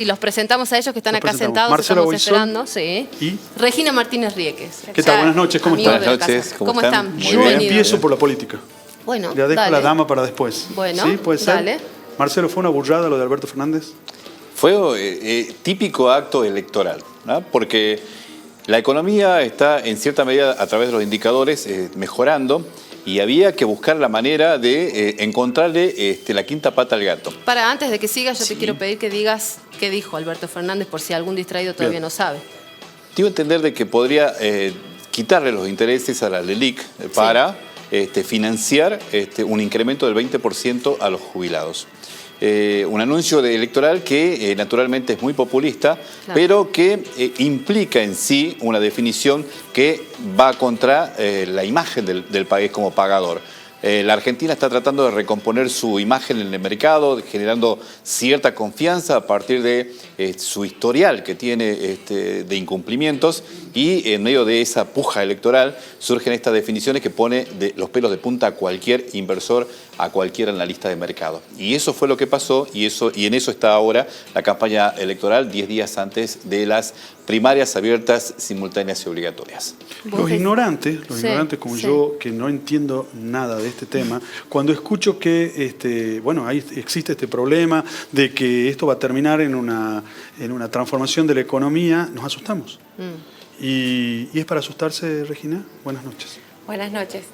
Y los presentamos a ellos que están acá sentados, Marcela estamos Boizón esperando. Sí. y Regina Martínez Ríeques. ¿qué tal? Buenas noches, ¿cómo están? Buenas noches, ¿Cómo están? Muy Yo bien. empiezo por la política. Bueno, Le dejo dale. la dama para después. Bueno, ¿Sí? ¿Puede ser? dale. Marcelo, ¿fue una burrada lo de Alberto Fernández? Fue típico acto electoral, ¿no? Porque la economía está en cierta medida a través de los indicadores mejorando y había que buscar la manera de encontrarle la quinta pata al gato. Para antes de que sigas, yo Sí. te quiero pedir que digas qué dijo Alberto Fernández por si algún distraído todavía Bien. no sabe. Dio a entender de que podría quitarle los intereses a la LELIQ para financiar un incremento del 20% a los jubilados. Un anuncio electoral que naturalmente es muy populista, Claro. pero que implica en sí una definición que va contra la imagen del país como pagador. La Argentina está tratando de recomponer su imagen en el mercado, generando cierta confianza a partir de su historial que tiene de incumplimientos, y en medio de esa puja electoral surgen estas definiciones que pone los pelos de punta a cualquier inversor, a cualquier analista de mercado. Y eso fue lo que pasó y en eso está ahora la campaña electoral 10 días antes de las primarias abiertas, simultáneas y obligatorias. Los ignorantes como sí. yo, que no entiendo nada de este tema, cuando escucho que ahí existe este problema de que esto va a terminar en una transformación de la economía, nos asustamos. ¿Y es para asustarse, Regina? Buenas noches. Buenas noches.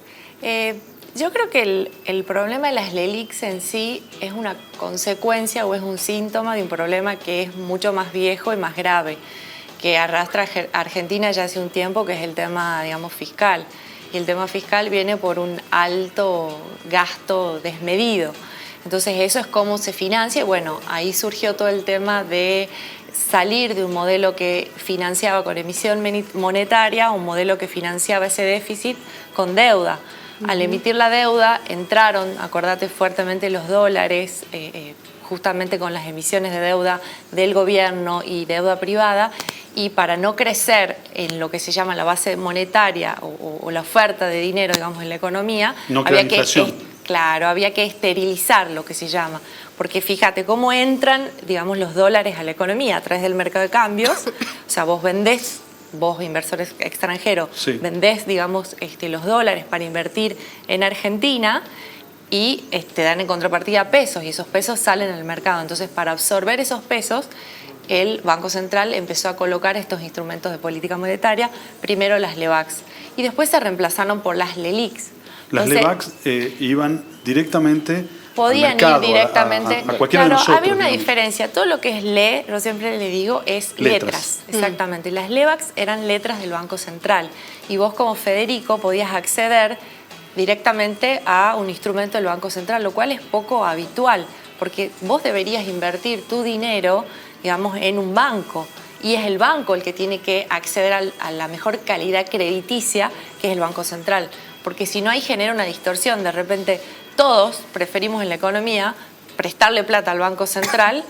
Yo creo que el problema de las LELIQs en sí es una consecuencia o es un síntoma de un problema que es mucho más viejo y más grave, que arrastra a Argentina ya hace un tiempo, que es el tema, digamos, fiscal. Y el tema fiscal viene por un alto gasto desmedido. Entonces eso es cómo se financia. Bueno, ahí surgió todo el tema de salir de un modelo que financiaba con emisión monetaria a un modelo que financiaba ese déficit con deuda. Al emitir la deuda entraron, acordate, fuertemente los dólares, justamente con las emisiones de deuda del gobierno y deuda privada, y para no crecer en lo que se llama la base monetaria o la oferta de dinero, digamos, en la economía, No crea inflación. había que esterilizar lo que se llama. Porque fíjate cómo entran, digamos, los dólares a la economía a través del mercado de cambios. O sea, vos vendés, vos inversores extranjeros, Sí. vendés, digamos, los dólares para invertir en Argentina y te dan en contrapartida pesos, y esos pesos salen al mercado. Entonces, para absorber esos pesos, el Banco Central empezó a colocar estos instrumentos de política monetaria, primero las LEBACs, y después se reemplazaron por las LELIQs. Las Entonces, LEBACs iban directamente podían al mercado, ir directamente. a cualquiera de Claro, nosotros. había una digamos. diferencia. Todo lo que es yo siempre le digo, es letras. Exactamente. Las LEBACs eran letras del Banco Central. Y vos, como Federico, podías acceder directamente a un instrumento del Banco Central, lo cual es poco habitual, porque vos deberías invertir tu dinero, digamos, en un banco. Y es el banco el que tiene que acceder a la mejor calidad crediticia, que es el Banco Central. Porque si no, ahí genera una distorsión. De repente, todos preferimos en la economía prestarle plata al Banco Central,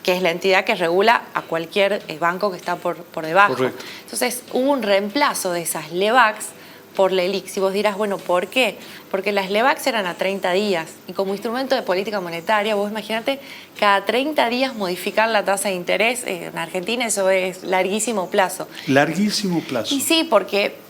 que es la entidad que regula a cualquier banco que está por debajo. Correcto. Entonces, hubo un reemplazo de esas LEBACs por LELIQs. Y vos dirás, bueno, ¿por qué? Porque las LEBACs eran a 30 días. Y como instrumento de política monetaria, vos imagínate, cada 30 días modificar la tasa de interés. En Argentina eso es larguísimo plazo. Larguísimo plazo. Y sí, porque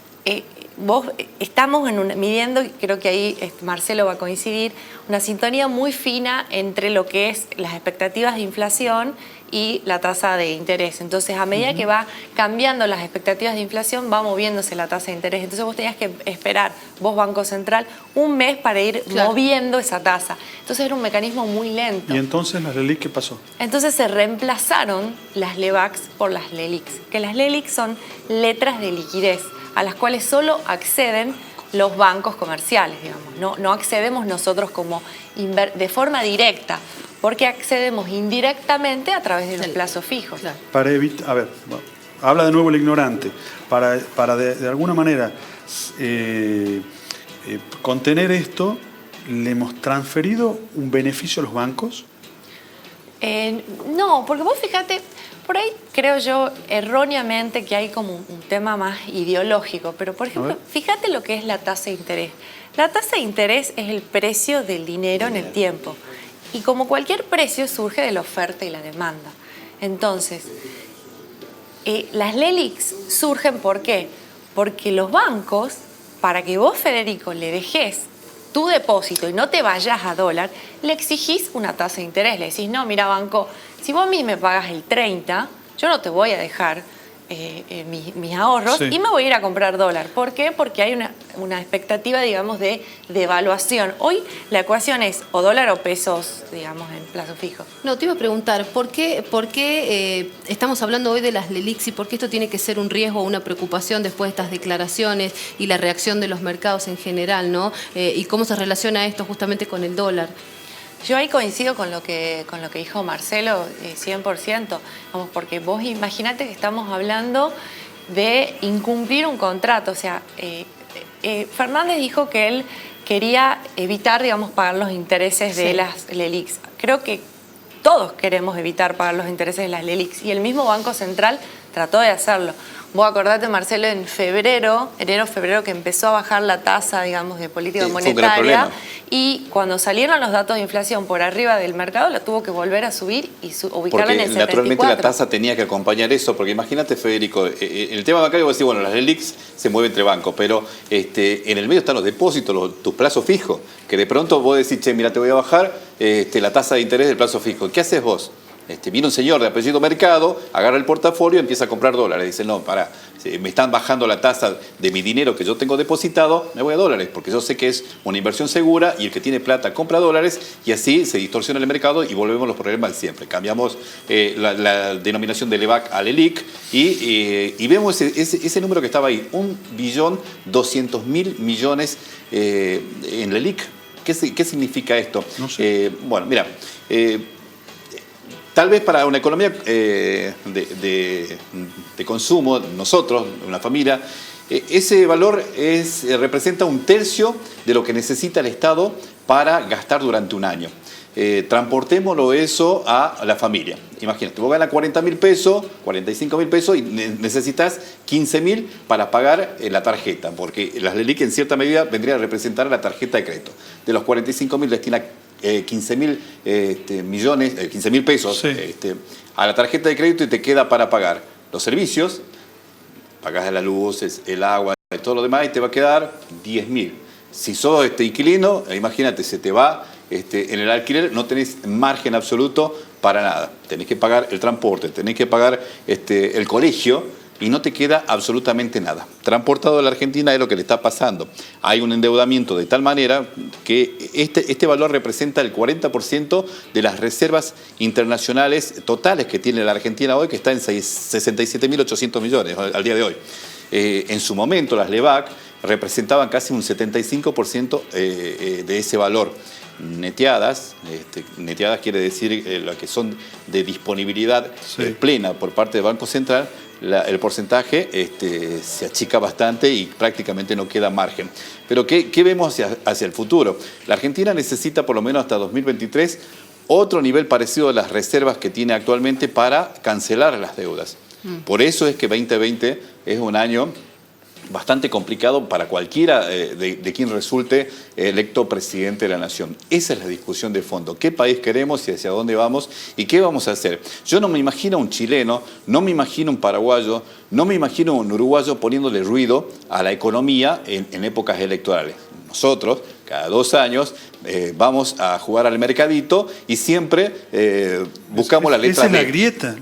estamos midiendo, y creo que ahí Marcelo va a coincidir, una sintonía muy fina entre lo que es las expectativas de inflación y la tasa de interés. Entonces, a medida que va cambiando las expectativas de inflación, va moviéndose la tasa de interés. Entonces, vos tenías que esperar, vos Banco Central, un mes para ir moviendo esa tasa. Entonces, era un mecanismo muy lento. ¿Y entonces las LELIQ qué pasó? Entonces se reemplazaron las LEBACs por las LELIQs, que las LELIQs son letras de liquidez, a las cuales solo acceden los bancos comerciales, digamos. No accedemos nosotros de forma directa, porque accedemos indirectamente a través de los plazos fijos. Claro. Para evitar, a ver, bueno, habla de nuevo el ignorante, para de alguna manera contener esto, ¿le hemos transferido un beneficio a los bancos? No, porque vos fíjate, por ahí creo yo erróneamente que hay como un tema más ideológico, pero por ejemplo, fíjate lo que es la tasa de interés. La tasa de interés es el precio del dinero en el tiempo, y como cualquier precio surge de la oferta y la demanda. Entonces, las LELIQs surgen ¿por qué? Porque los bancos, para que vos, Federico, le dejes tu depósito y no te vayas a dólar, le exigís una tasa de interés. Le decís, no, mira, banco, si vos a mí me pagas el 30, yo no te voy a dejar mis ahorros y me voy a ir a comprar dólar. ¿Por qué? Porque hay una expectativa, digamos, de devaluación. Hoy la ecuación es o dólar o pesos, digamos, en plazo fijo. No, te iba a preguntar, ¿por qué estamos hablando hoy de las LELIQs y por qué esto tiene que ser un riesgo o una preocupación después de estas declaraciones y la reacción de los mercados en general, ¿no? Y cómo se relaciona esto justamente con el dólar? Yo ahí coincido con lo que dijo Marcelo, 100%, vamos, porque vos imaginate que estamos hablando de incumplir un contrato. O sea, Fernández dijo que él quería evitar, digamos, pagar los intereses de las LELIQs. Creo que todos queremos evitar pagar los intereses de las LELIQs y el mismo Banco Central trató de hacerlo. Vos acordate, Marcelo, en enero, febrero, que empezó a bajar la tasa, digamos, de política monetaria, y cuando salieron los datos de inflación por arriba del mercado, la tuvo que volver a subir y ubicarla en el 74. Naturalmente la tasa tenía que acompañar eso, porque imagínate, Federico, el tema bancario, vos decís, bueno, las LELIQs se mueven entre bancos, pero en el medio están los depósitos, tus plazos fijos, que de pronto vos decís, che, mira, te voy a bajar la tasa de interés del plazo fijo. ¿Qué haces vos? Viene un señor de apellido Mercado, agarra el portafolio y empieza a comprar dólares. Dice, no, pará, me están bajando la tasa de mi dinero que yo tengo depositado, me voy a dólares, porque yo sé que es una inversión segura y el que tiene plata compra dólares y así se distorsiona el mercado y volvemos los problemas de siempre. Cambiamos la denominación de LEBAC a LELIQ y vemos ese número que estaba ahí, 1.200.000 millones en LELIQ. ¿Qué significa esto? No sé. Bueno, mira... Tal vez para una economía de consumo, nosotros, una familia, ese valor representa 1/3 de lo que necesita el Estado para gastar durante un año. Transportémoslo eso a la familia. Imagínate, vos ganas 40.000 pesos, 45.000 pesos y necesitas 15.000 para pagar la tarjeta, porque las LELIQ en cierta medida vendrían a representar la tarjeta de crédito. De los 45.000 destina 15.000 millones, 15.000 pesos a la tarjeta de crédito y te queda para pagar los servicios, pagás la luz, el agua y todo lo demás y te va a quedar 10.000. Si sos inquilino, imagínate, se te va en el alquiler, no tenés margen absoluto para nada. Tenés que pagar el transporte, tenés que pagar el colegio y no te queda absolutamente nada. Transportado a la Argentina es lo que le está pasando. Hay un endeudamiento de tal manera que este valor representa el 40% de las reservas internacionales totales que tiene la Argentina hoy, que está en 67.800 millones al día de hoy. En su momento las LEBAC representaban casi un 75% de ese valor. Neteadas quiere decir lo que son de disponibilidad plena por parte del Banco Central, el porcentaje se achica bastante y prácticamente no queda margen. Pero ¿qué vemos hacia el futuro? La Argentina necesita por lo menos hasta 2023 otro nivel parecido a las reservas que tiene actualmente para cancelar las deudas. Por eso es que 2020 es un año bastante complicado para cualquiera de quien resulte electo presidente de la nación. Esa es la discusión de fondo. ¿Qué país queremos y hacia dónde vamos y qué vamos a hacer? Yo no me imagino un chileno, no me imagino un paraguayo, no me imagino un uruguayo poniéndole ruido a la economía en épocas electorales. Nosotros, cada 2 años, vamos a jugar al mercadito y siempre buscamos la letra D. Esa es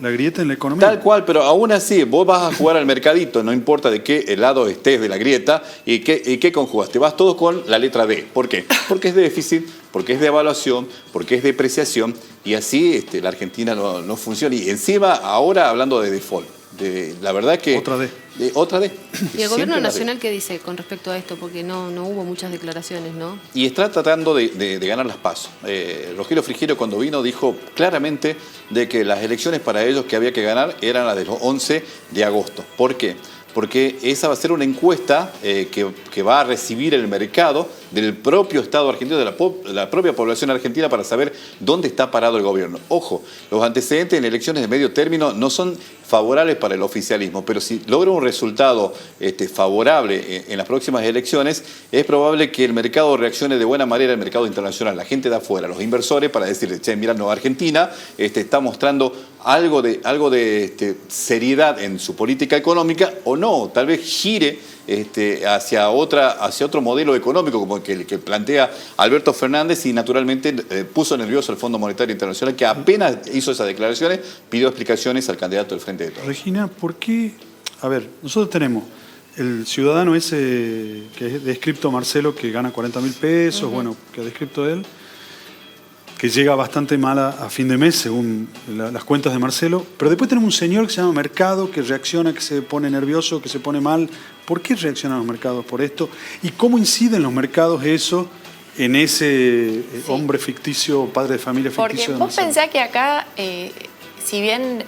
la grieta en la economía. Tal cual, pero aún así, vos vas a jugar al mercadito, no importa de qué lado estés de la grieta y qué conjugas. Te vas todo con la letra D. ¿Por qué? Porque es déficit, porque es devaluación, porque es depreciación y así la Argentina no funciona. Y encima, ahora hablando de default. La verdad que... Otra D. Otra D. ¿Y el gobierno nacional qué dice con respecto a esto? Porque no hubo muchas declaraciones, ¿no? Y está tratando de ganar las PASO. Rogelio Frigerio cuando vino dijo claramente de que las elecciones para ellos que había que ganar eran las de los 11 de agosto. ¿Por qué? Porque esa va a ser una encuesta que va a recibir el mercado del propio Estado argentino, de la propia población argentina, para saber dónde está parado el gobierno. Ojo, los antecedentes en elecciones de medio término no son favorables para el oficialismo, pero si logra un resultado favorable en las próximas elecciones, es probable que el mercado reaccione de buena manera, el mercado internacional, la gente de afuera, los inversores, para decirle, che, mira, no, Argentina está mostrando algo de seriedad en su política económica, o no, tal vez gire hacia otro modelo económico como el que plantea Alberto Fernández, y naturalmente puso nervioso al Fondo Monetario Internacional, que apenas hizo esas declaraciones pidió explicaciones al candidato del Frente de Todos. Regina, ¿por qué? A ver, nosotros tenemos el ciudadano ese que es descripto Marcelo, que gana 40.000 pesos, bueno, que ha descripto él, que llega bastante mal a fin de mes, según las cuentas de Marcelo. Pero después tenemos un señor que se llama Mercado, que reacciona, que se pone nervioso, que se pone mal. ¿Por qué reaccionan los mercados por esto? ¿Y cómo inciden los mercados eso en ese hombre ficticio, padre de familia ficticio? Porque vos pensás que acá, si bien,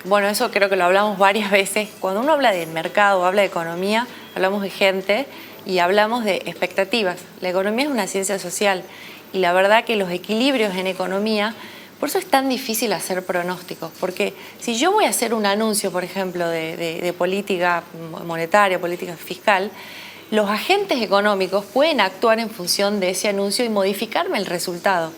bueno, eso creo que lo hablamos varias veces, cuando uno habla de mercado, habla de economía, hablamos de gente y hablamos de expectativas. La economía es una ciencia social. Y la verdad que los equilibrios en economía, por eso es tan difícil hacer pronósticos, porque si yo voy a hacer un anuncio, por ejemplo, de política monetaria, política fiscal, los agentes económicos pueden actuar en función de ese anuncio y modificarme el resultado.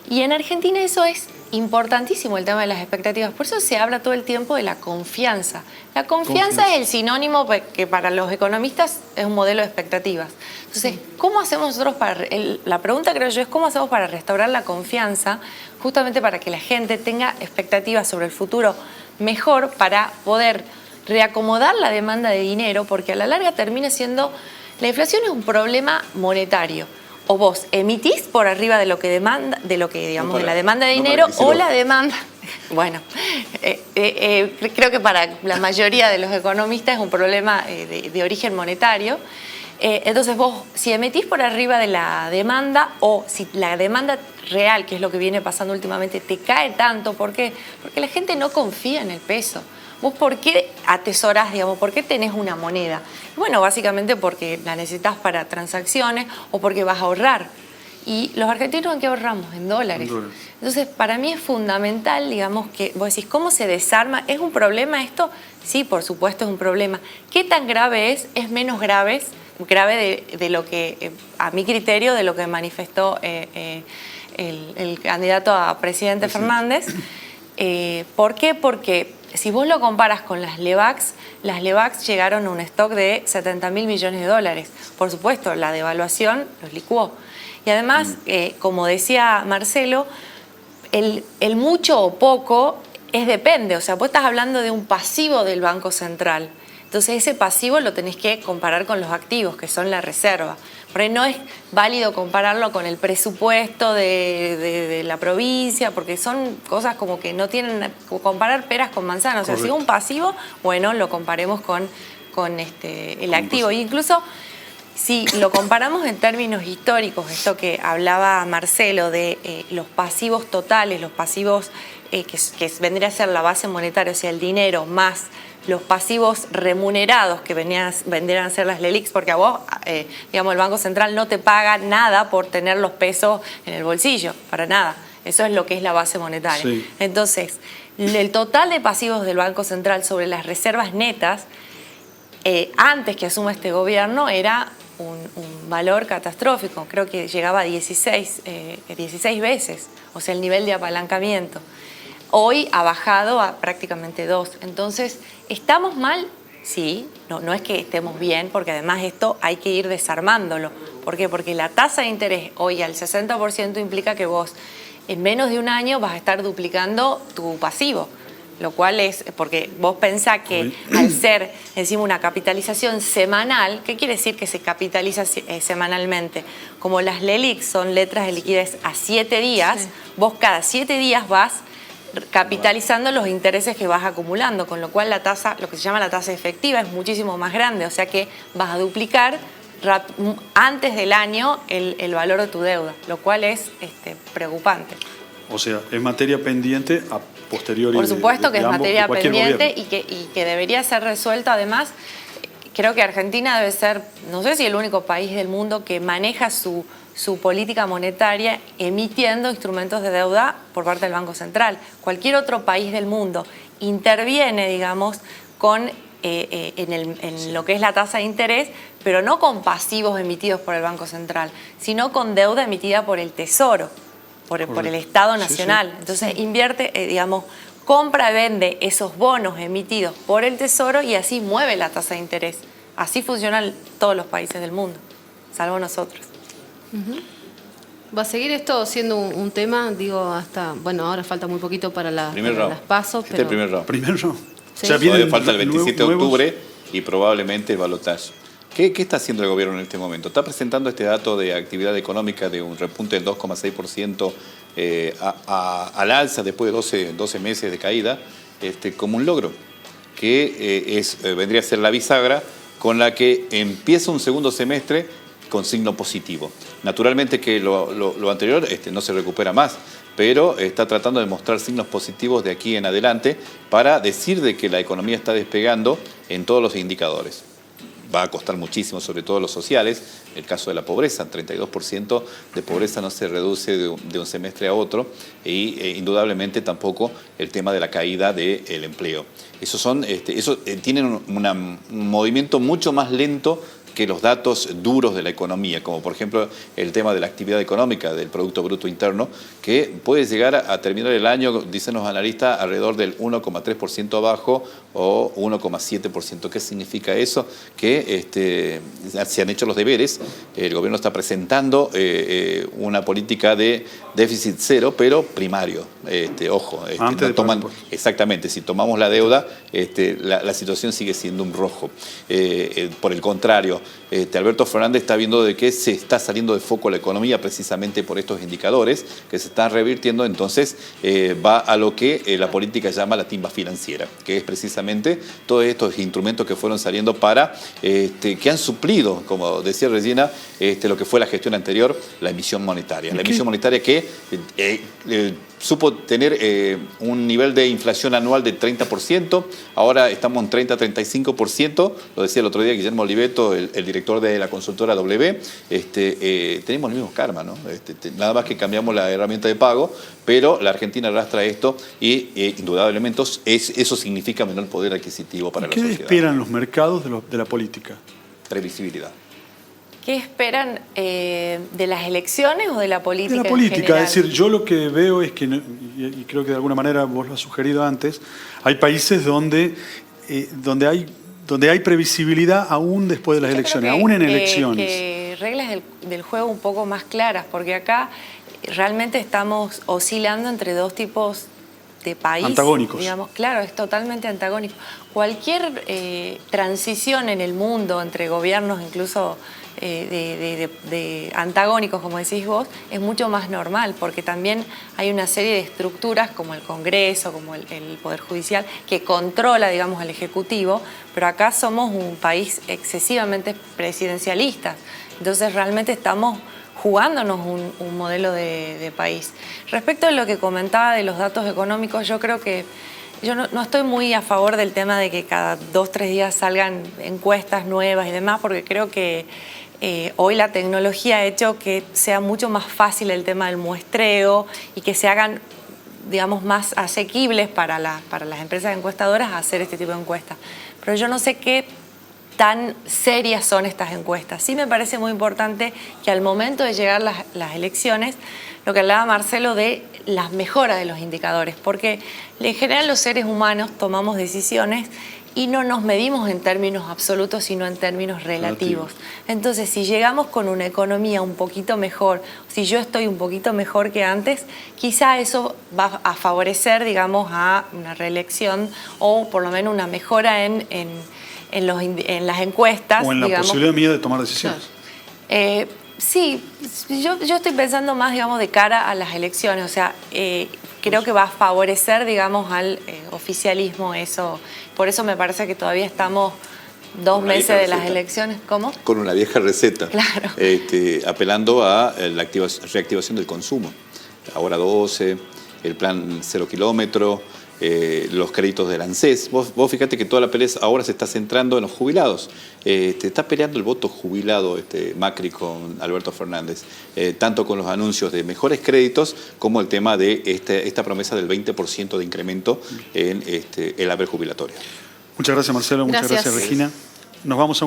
Y en Argentina eso es importantísimo, el tema de las expectativas. Por eso se habla todo el tiempo de la confianza. La confianza es el sinónimo que para los economistas es un modelo de expectativas. Entonces, ¿cómo hacemos nosotros la pregunta, creo yo, es cómo hacemos para restaurar la confianza, justamente para que la gente tenga expectativas sobre el futuro mejor, para poder reacomodar la demanda de dinero, porque a la larga termina siendo, la inflación es un problema monetario. O vos emitís por arriba de lo que demanda, de la demanda de dinero, o la demanda. Bueno, creo que para la mayoría de los economistas es un problema de origen monetario. Entonces vos, si emitís por arriba de la demanda, o si la demanda real, que es lo que viene pasando últimamente, te cae tanto, ¿por qué? Porque la gente no confía en el peso. ¿Vos por qué atesorás, digamos, por qué tenés una moneda? Bueno, básicamente porque la necesitas para transacciones o porque vas a ahorrar. Y los argentinos, ¿en qué ahorramos? En dólares. Entonces, para mí es fundamental, digamos, que vos decís, ¿cómo se desarma? ¿Es un problema esto? Sí, por supuesto es un problema. ¿Qué tan grave es? Es menos grave de lo que, a mi criterio, de lo que manifestó el candidato a presidente Fernández. ¿Por qué? Porque si vos lo comparas con las LEVAX llegaron a un stock de 70.000 millones de dólares. Por supuesto, la devaluación los licuó. Y además, como decía Marcelo, el mucho o poco depende. O sea, vos estás hablando de un pasivo del Banco Central. Entonces, ese pasivo lo tenés que comparar con los activos, que son la reserva. Por ahí no es válido compararlo con el presupuesto de la provincia, porque son cosas como que no tienen, comparar peras con manzanas. O sea, si es un pasivo, bueno, lo comparemos con el activo. E incluso si lo comparamos en términos históricos, esto que hablaba Marcelo de los pasivos totales, los pasivos que vendría a ser la base monetaria, o sea, el dinero más los pasivos remunerados que vendrían a ser las LELIQs, porque a vos, digamos, el Banco Central no te paga nada por tener los pesos en el bolsillo, para nada. Eso es lo que es la base monetaria. Sí. Entonces, el total de pasivos del Banco Central sobre las reservas netas, antes que asuma este gobierno, era un valor catastrófico. Creo que llegaba a 16 veces, o sea, el nivel de apalancamiento. Hoy ha bajado a prácticamente 2. Entonces, ¿estamos mal? Sí, no es que estemos bien, porque además esto hay que ir desarmándolo. ¿Por qué? Porque la tasa de interés hoy al 60% implica que vos en menos de un año vas a estar duplicando tu pasivo. Lo cual es, porque vos pensás que al ser encima una capitalización semanal, ¿qué quiere decir que se capitaliza semanalmente? Como las LELIQ son letras de liquidez a 7 días, sí. Vos cada 7 días vas capitalizando los intereses que vas acumulando, con lo cual la tasa, lo que se llama la tasa efectiva, es muchísimo más grande, o sea que vas a duplicar antes del año el valor de tu deuda, lo cual es preocupante. O sea, es materia pendiente a posteriori. Por supuesto que es materia pendiente y que debería ser resuelta, además, creo que Argentina debe ser, no sé si el único país del mundo que maneja su política monetaria emitiendo instrumentos de deuda por parte del Banco Central. Cualquier otro país del mundo interviene, digamos, en lo que es la tasa de interés, pero no con pasivos emitidos por el Banco Central, sino con deuda emitida por el Tesoro, por el Estado Nacional. Entonces invierte, digamos, compra y vende esos bonos emitidos por el Tesoro y así mueve la tasa de interés. Así funcionan todos los países del mundo, salvo nosotros. ¿Va a seguir esto siendo un tema? Digo, hasta, bueno, ahora falta muy poquito para las PASO, pero... el primer round. Primero no. Sí. Todavía falta el 27 de octubre y probablemente el balotaje. ¿Qué está haciendo el gobierno en este momento? Está presentando este dato de actividad económica de un repunte del 2,6% al alza después de 12 meses de caída, como un logro, que vendría a ser la bisagra con la que empieza un segundo semestre con signo positivo. Naturalmente que lo anterior no se recupera más, pero está tratando de mostrar signos positivos de aquí en adelante para decir de que la economía está despegando en todos los indicadores. Va a costar muchísimo, sobre todo los sociales. El caso de la pobreza, 32% de pobreza no se reduce de un semestre a otro y indudablemente tampoco el tema de la caída del empleo. Tienen un movimiento mucho más lento que los datos duros de la economía, como por ejemplo el tema de la actividad económica, del Producto Bruto Interno, que puede llegar a terminar el año, dicen los analistas, alrededor del 1,3% abajo o 1,7%. ¿Qué significa eso? Que se han hecho los deberes, el gobierno está presentando una política de déficit cero, pero primario. Ojo, antes exactamente, si tomamos la deuda, la situación sigue siendo un rojo. Por el contrario, Alberto Fernández está viendo de que se está saliendo de foco la economía precisamente por estos indicadores que se están revirtiendo, entonces va a lo que la política llama la timba financiera, que es precisamente todos estos instrumentos que fueron saliendo para, que han suplido, como decía Regina, lo que fue la gestión anterior, la emisión monetaria. La emisión monetaria que supo tener un nivel de inflación anual de 30%, ahora estamos en 30-35%, lo decía el otro día Guillermo Oliveto, el director de la consultora W, tenemos el mismo karma, ¿no? Nada más que cambiamos la herramienta de pago, pero la Argentina arrastra esto y indudablemente eso significa menor poder adquisitivo para la sociedad. ¿Qué esperan los mercados de la política? Previsibilidad. ¿Qué esperan de las elecciones o de la política? De la política, en general? es decir, yo lo que veo es que, y creo que de alguna manera vos lo has sugerido antes, hay países donde hay previsibilidad aún después de las elecciones, aún en elecciones. Que reglas del juego un poco más claras, porque acá realmente estamos oscilando entre dos tipos de país. Antagónicos. Digamos, claro, es totalmente antagónico. Cualquier transición en el mundo entre gobiernos, incluso de antagónicos, como decís vos, es mucho más normal, porque también hay una serie de estructuras como el Congreso, como el Poder Judicial, que controla, digamos, al Ejecutivo, pero acá somos un país excesivamente presidencialista, entonces realmente estamos jugándonos un modelo de país. Respecto a lo que comentaba de los datos económicos, yo creo que yo no estoy muy a favor del tema de que cada 2-3 días salgan encuestas nuevas y demás, porque creo que hoy la tecnología ha hecho que sea mucho más fácil el tema del muestreo y que se hagan, digamos, más asequibles para las empresas encuestadoras hacer este tipo de encuestas. Pero yo no sé qué tan serias son estas encuestas. Sí me parece muy importante que al momento de llegar las elecciones, lo que hablaba Marcelo de las mejoras de los indicadores, porque en general los seres humanos tomamos decisiones y no nos medimos en términos absolutos, sino en términos relativos. Entonces, si llegamos con una economía un poquito mejor, si yo estoy un poquito mejor que antes, quizá eso va a favorecer, digamos, a una reelección o por lo menos una mejora en las encuestas. O en la posibilidad mía de tomar decisiones. Claro. Sí, yo estoy pensando más, digamos, de cara a las elecciones. O sea, creo que va a favorecer, digamos, al oficialismo eso. Por eso me parece que todavía estamos 2 meses de las elecciones. ¿Cómo? Con una vieja receta. Claro. Apelando a la reactivación del consumo. Ahora 12, el plan 0 kilómetro, los créditos del ANSES. Vos fíjate que toda la pelea ahora se está centrando en los jubilados. Está peleando el voto jubilado Macri con Alberto Fernández, tanto con los anuncios de mejores créditos como el tema de esta promesa del 20% de incremento en el haber jubilatorio. Muchas gracias, Marcelo. Muchas gracias, Regina. Nos vamos a